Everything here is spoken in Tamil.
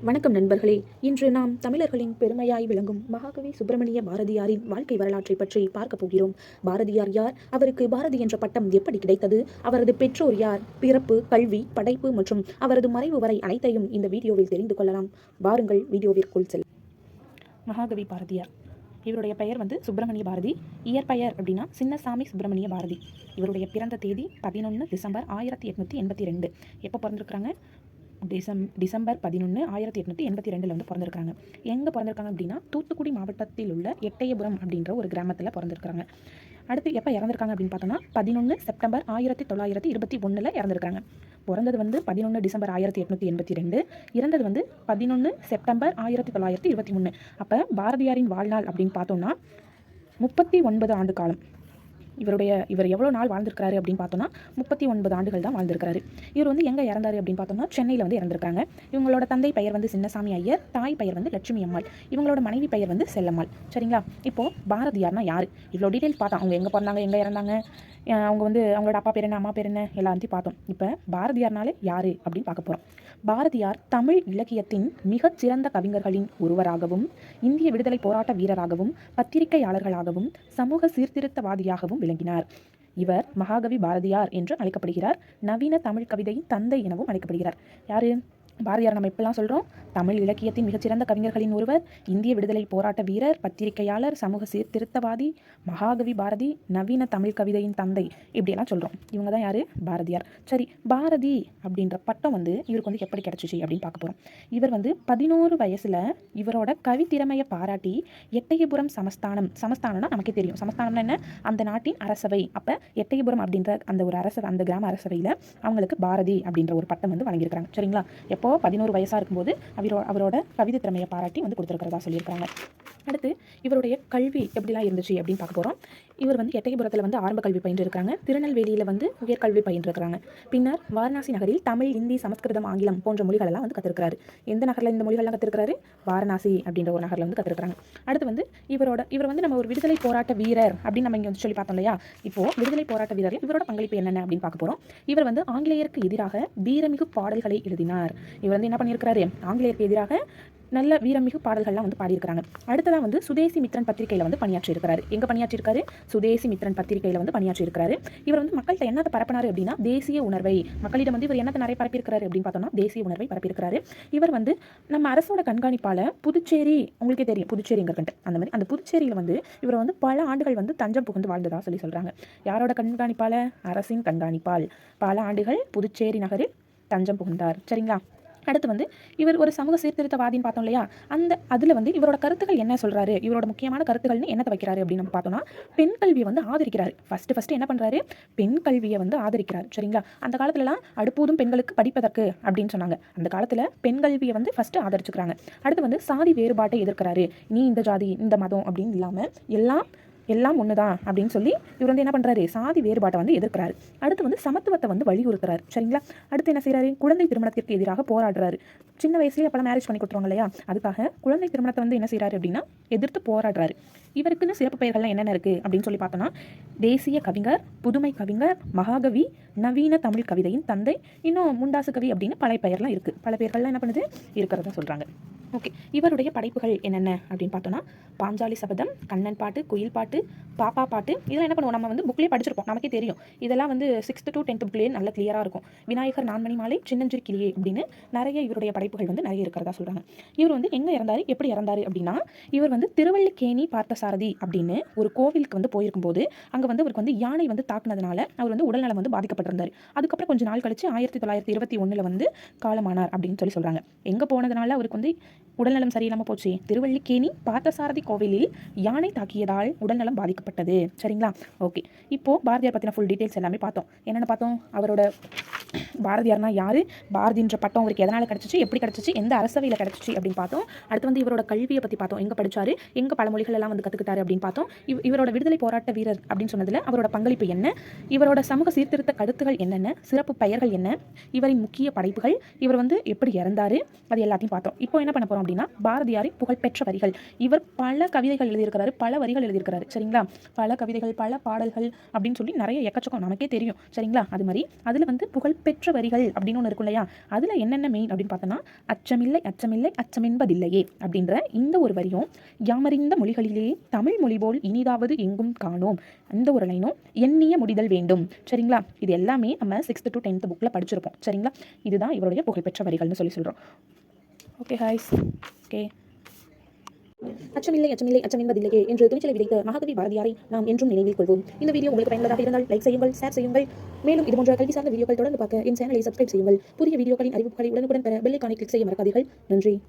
வணக்கம் நண்பர்களே. இன்று நாம் தமிழர்களின் பெருமையாய் விளங்கும் மகாகவி சுப்பிரமணிய பாரதியாரின் வாழ்க்கை வரலாற்றை பற்றி பார்க்க போகிறோம். பாரதியார் யார்? அவருக்கு பாரதி என்ற பட்டம் எப்படி கிடைத்தது? அவரது பெற்றோர் யார்? பிறப்பு, கல்வி, படைப்பு மற்றும் அவரது மறைவு வரை அனைத்தையும் இந்த வீடியோவில் தெரிந்து கொள்ளலாம். வாருங்கள் வீடியோவிற்குள் செல். மகாகவி பாரதியார் இவருடைய பெயர் சுப்பிரமணிய பாரதி. இயற்பெயர் அப்படின்னா சின்னசாமி சுப்பிரமணிய பாரதி. இவருடைய பிறந்த தேதி 11 டிசம்பர் 1882. எப்போ பிறந்திருக்கிறாங்க? டிசம்பர் 11, 1882 பிறந்திருக்காங்க. எங்கே பிறந்திருக்காங்க அப்படின்னா தூத்துக்குடி மாவட்டத்தில் உள்ள எட்டயபுரம் அப்படின்ற ஒரு கிராமத்தில் பிறந்திருக்காங்க. அடுத்து எப்போ இறந்திருக்காங்க அப்படின்னு பார்த்தோம்னா 11 செப்டம்பர் 1921 இறந்திருக்காங்க. பிறந்தது 11 டிசம்பர் 1882, இறந்தது 11 செப்டம்பர் 1923. அப்போ பாரதியாரின் வாழ்நாள் அப்படின்னு பார்த்தோம்னா 39 ஆண்டு காலம். இவர் எவ்வளோ நாள் வாழ்ந்திருக்காரு அப்படின்னு பார்த்தோம்னா 39 ஆண்டுகள் தான் வாழ்ந்திருக்காரு. இவர் எங்கே இறந்தாரு அப்படின்னு பார்த்தோம்னா சென்னையில் இறந்திருக்காங்க. இவங்களோட தந்தை பெயர் சின்னசாமி ஐயர், தாய் பெயர் லட்சுமி அம்மாள், இவங்களோட மனைவி பெயர் செல்லம்மாள். சரிங்களா? இப்போது பாரதியார்னா யார்? இவ்வளோ டீட்டெயில்ஸ் பார்த்தோம். அவங்க எங்கே பிறந்தாங்க, எங்கே இறந்தாங்க, அவங்க அவங்களோட அப்பா பேர் என்ன, அம்மா பேர் என்ன, எல்லாத்தையும் பார்த்தோம். இப்போ பாரதியார்னாலே யார் அப்படின்னு பார்க்க போகிறோம். பாரதியார் தமிழ் இலக்கியத்தின் மிகச்சிறந்த கவிஞர்களின் ஒருவராகவும், இந்திய விடுதலை போராட்ட வீரராகவும், பத்திரிகையாளர்களாகவும், சமூக சீர்திருத்தவாதியாகவும் விளங்கினார். இவர் மகாகவி பாரதியார் என்று அழைக்கப்படுகிறார். நவீன தமிழ் கவிதையின் தந்தை எனவும் அழைக்கப்படுகிறார். யாரு? பாரதியார் நம்ம எப்பெல்லாம் சொல்கிறோம்? தமிழ் இலக்கியத்தின் மிகச்சிறந்த கவிஞர்களின் ஒருவர், இந்திய விடுதலை போராட்ட வீரர், பத்திரிகையாளர், சமூக சீர்திருத்தவாதி, மகாகவி பாரதி, நவீன தமிழ் கவிதையின் தந்தை, இப்படியெல்லாம் சொல்கிறோம். இவங்க தான் யார்? பாரதியார். சரி, பாரதி அப்படின்ற பட்டம் இவருக்கு எப்படி கிடச்சிச்சு அப்படின்னு பார்க்க போகிறோம். இவர் 11 வயசில் இவரோட கவித்திறமையை பாராட்டி எட்டயபுரம் சமஸ்தானம்னா நமக்கே தெரியும். சமஸ்தானம்னா என்ன? அந்த நாட்டின் அரசவை. அப்போ எட்டயபுரம் அப்படின்ற அந்த கிராம அரசவையில் அவங்களுக்கு பாரதி அப்படின்ற ஒரு பட்டம் வழங்கியிருக்காங்க. சரிங்களா? எப்போ 11 வயசாக இருக்கும்போது அவரோட கவிதை திறமையை பாராட்டி கொடுத்துருக்கிறதா சொல்லியிருக்காங்க. அடுத்து இவருடைய கல்வி எப்படிலாம் இருந்துச்சு அப்படின்னு பார்க்க போகிறோம். இவர் எட்டயபுரத்தில் ஆரம்ப கல்வி பயின்றிருக்காங்க. திருநெல்வேலியில் உயர்கல்வி பயின்றிருக்கிறாங்க. பின்னர் வாரணாசி நகரில் தமிழ், இந்தி, சமஸ்கிருதம், ஆங்கிலம் போன்ற மொழிகளெல்லாம் கற்றுருக்காரு. எந்த நகரில் இந்த மொழிகள்லாம் கற்றுருக்காரு? வாரணாசி அப்படின்ற ஒரு நகரில் கற்றுருக்காங்க. அடுத்து இவர் நம்ம ஒரு விடுதலை போராட்ட வீரர் அப்படின்னு நம்ம இங்கே சொல்லி பார்த்தோம் இல்லையா? இப்போது விடுதலை போராட்ட வீரர் இவரோட பங்களிப்பு என்னென்ன அப்படின்னு பார்க்க போகிறோம். இவர் ஆங்கிலேயருக்கு எதிராக வீரமிகு பாடல்களை எழுதினார். இவர் என்ன பண்ணியிருக்கிறாரு? ஆங்கிலேயருக்கு எதிராக நல்ல வீரமிகு பாடல்கள்லாம் பாடியிருக்கிறாங்க. அடுத்ததான் சுதேசி மித்ரன் பத்திரிகையில் பணியாற்றியிருக்கிறாரு. எங்கே பணியாற்றியிருக்காரு? சுதேசி மித்ரன் பத்திரிகையில் பணியாற்றியிருக்கிறாரு. இவர் மக்கள்கிட்ட என்னத்தை பரப்பினார் அப்படின்னா தேசிய உணர்வை. மக்களிடம் இவர் என்னத்தை நிறைய பரப்பியிருக்கிறாரு அப்படின்னு பார்த்தோம்னா தேசிய உணர்வை பரப்பியிருக்கிறாரு. இவர் நம்ம அரசோட கண்காணிப்பால் புதுச்சேரி, உங்களுக்கே தெரியும் புதுச்சேரி எங்கே இருக்குன்ட்டு, அந்த மாதிரி அந்த புதுச்சேரியில் இவர் பல ஆண்டுகள் தஞ்சம் புகுந்து வாழ்ந்ததாக சொல்கிறாங்க. யாரோட கண்காணிப்பால்? அரசின் கண்காணிப்பால் பல ஆண்டுகள் புதுச்சேரி நகரில் தஞ்சம் புகுந்தார். சரிங்களா? அடுத்து இவர் ஒரு சமூக சீர்திருத்தவாதின்னு பார்த்தோம் இல்லையா? அதில் இவரோட கருத்துக்கள் என்ன சொல்கிறாரு, இவரோட முக்கியமான கருத்துக்கள்னு என்னத்தை வைக்கிறாரு அப்படின்னு நம்ம பார்த்தோம்னா பெண் கல்வியை ஆதரிக்கிறார். ஃபஸ்ட்டு என்ன பண்ணுறாரு? பெண் கல்வியை ஆதரிக்கிறார். சரிங்களா? அந்த காலத்துலலாம் அடுப்பூதும் பெண்களுக்கு படிப்பதற்கு அப்படின்னு சொன்னாங்க. அந்த காலத்தில் பெண் கல்வியை ஃபஸ்ட்டு ஆதரிச்சுக்கிறாங்க. அடுத்து சாதி வேறுபாட்டை எதிர்க்கிறாரு. நீ இந்த ஜாதி, இந்த மதம் அப்படின்னு இல்லாமல் எல்லாம் ஒன்று தான் அப்படின்னு சொல்லி இவர் என்ன பண்ணுறாரு? சாதி வேறுபாட்டை எதிர்க்கிறாரு. அடுத்து சமத்துவத்தை வலியுறுத்துறாரு. சரிங்களா? அடுத்து என்ன செய்கிறாரு? குழந்தை திருமணத்திற்கு எதிராக போராடுறாரு. சின்ன வயசுலேயே அப்போலாம் மேரேஜ் பண்ணி கொடுத்துருவாங்க இல்லையா? அதுக்காக குழந்தை திருமணத்தை என்ன செய்கிறாரு அப்படின்னா எதிர்த்து போராடுறாரு. இவருக்குன்னு சிறப்பு பெயர்கள்லாம் என்னென்ன இருக்குது அப்படின்னு சொல்லி பார்த்தோன்னா தேசிய கவிஞர், புதுமை கவிஞர், மகாகவி, நவீன தமிழ் கவிதையின் தந்தை, இன்னும் முண்டாசு கவி அப்படின்னு பல பெயர்லாம் இருக்குது. பல பெயர்கள்லாம் என்ன பண்ணுது? இருக்கிறதா சொல்கிறாங்க. ஓகே, இவருடைய படைப்புகள் என்னென்ன அப்படின்னு பார்த்தோன்னா பாஞ்சாலி சபதம், கண்ணன் பாட்டு, குயில் பாட்டு, பாப்பா பாட்டு, இதெல்லாம் என்ன பண்ணுவோம்? நம்ம புக்லேயே படிச்சிருப்போம், நமக்கே தெரியும். இதெல்லாம் 6th to 10th புக்லேயே நல்ல கிளியராக இருக்கும். விநாயகர், நான்மணி மாலை, சின்னஞ்சிறு கிளியே அப்படின்னு நிறைய இவருடைய படைப்புகள் நிறைய இருக்கிறதா சொல்கிறாங்க. இவர் எங்கே இறந்தார், எப்படி இறந்தார் அப்படின்னா இவர் திருவல்லிக்கேணி பார்த்தசாரதி அப்படின்னு ஒரு கோவிலுக்கு போயிருக்கும்போது அங்கே அவருக்கு யானை தாக்குனதுனால அவர் உடல்நலம் பாதிக்கப்பட்டிருந்தார். அதுக்கப்புறம் கொஞ்சம் நாள் கழிச்சு 1921 காலமானார் அப்படின்னு சொல்லி சொல்கிறாங்க. எங்கே போனதுனால அவருக்கு உடல்நலம் சரியில்லாமல் போச்சு? திருவல்லிக்கேணி பார்த்தசாரதி கோவிலில் யானை தாக்கியதால் உடல்நலம் பாதிக்கப்பட்டது. சரிங்களா? ஓகே, இப்போது பாரதியார் பற்றின ஃபுல் டீட்டெயில்ஸ் எல்லாமே பார்த்தோம். என்னென்ன பார்த்தோம்? அவரோட பாரதியார்னா யார், பாரதின்ற பட்டம் அவருக்கு எதனால் கிடச்சிச்சு, எப்படி கிடச்சிச்சு, எந்த அரசவையில் கிடச்சிச்சு அப்படின்னு பார்த்தோம். அடுத்து இவரோட கல்வியை பற்றி பார்த்தோம். எங்கே படித்தார், எங்கே பல மொழிகள் எல்லாம் கற்றுக்கிட்டாரு அப்படின்னு பார்த்தோம். இவரோட விடுதலை போராட்ட வீரர் அப்படின்னு சொன்னதில் அவரோட பங்களிப்பு என்ன, இவரோட சமூக சீர்திருத்த கருத்துகள் என்னென்ன, சிறப்பு பெயர்கள் என்ன, இவரின் முக்கிய படைப்புகள், இவர் எப்படி இறந்தார், அது எல்லாத்தையும் பார்த்தோம். இப்போ என்ன பண்ண போகிறோம் அப்படின்னா பாரதியாரின் புகழ்பெற்ற வரிகள். இவர் பல கவிதைகள் எழுதியிருக்கிறாரு, பல வரிகள் எழுதியிருக்கிறாரு. சரிங்களா? பல கவிதைகள், பல பாடல்கள் அப்படின்னு சொல்லி நிறைய எக்கச்சக்கம் நமக்கே தெரியும். சரிங்களா? அது மாதிரி அதில் வந்து புகழ்பெற்ற வரிகள் அப்படின்னு ஒன்று இருக்கும் இல்லையா? அதில் என்னென்ன மெயின் அப்படின்னு பார்த்தோன்னா, அச்சமில்லை அச்சமில்லை அச்சமென்பதில்லையே அப்படின்ற இந்த ஒரு வரியும், யாமறிந்த மொழிகளிலே தமிழ் மொழி போல் இனிதாவது எங்கும் காணோம் அந்த ஒரு லைனும், எண்ணிய முடிதல் வேண்டும். சரிங்களா? இது எல்லாமே நம்ம 6th to 10th புக்கில் படிச்சிருப்போம். சரிங்களா? இதுதான் இவருடைய புகழ்பெற்ற வரிகள்னு சொல்கிறோம். ஓகே ஹாய்ஸ். ஓகே. அச்சமில்லை அச்சமில்லை அச்சமென்பதில்லையே என்று துணிச்சலை விதைத்த மகாகவி பாரதியாரை நாம் என்றும் நினைவில் கொள்வோம். இந்த வீடியோ உங்களுக்கு பயனுள்ளதாக இருந்தால் லைக் செய்யுங்கள், ஷேர் செய்யுங்கள். மேலும் இது போன்ற கல்வி சார்ந்த வீடியோக்கள் தொடர்ந்து பார்க்க என் சேனலை சப்ஸ்கிரைப் செய்யுங்கள். புதிய வீடியோக்களின் அறிவிப்புகளை உடனுக்குடன் பெற பெல் ஐகானை கிளிக் செய்ய மறக்காதீர்கள். நன்றி.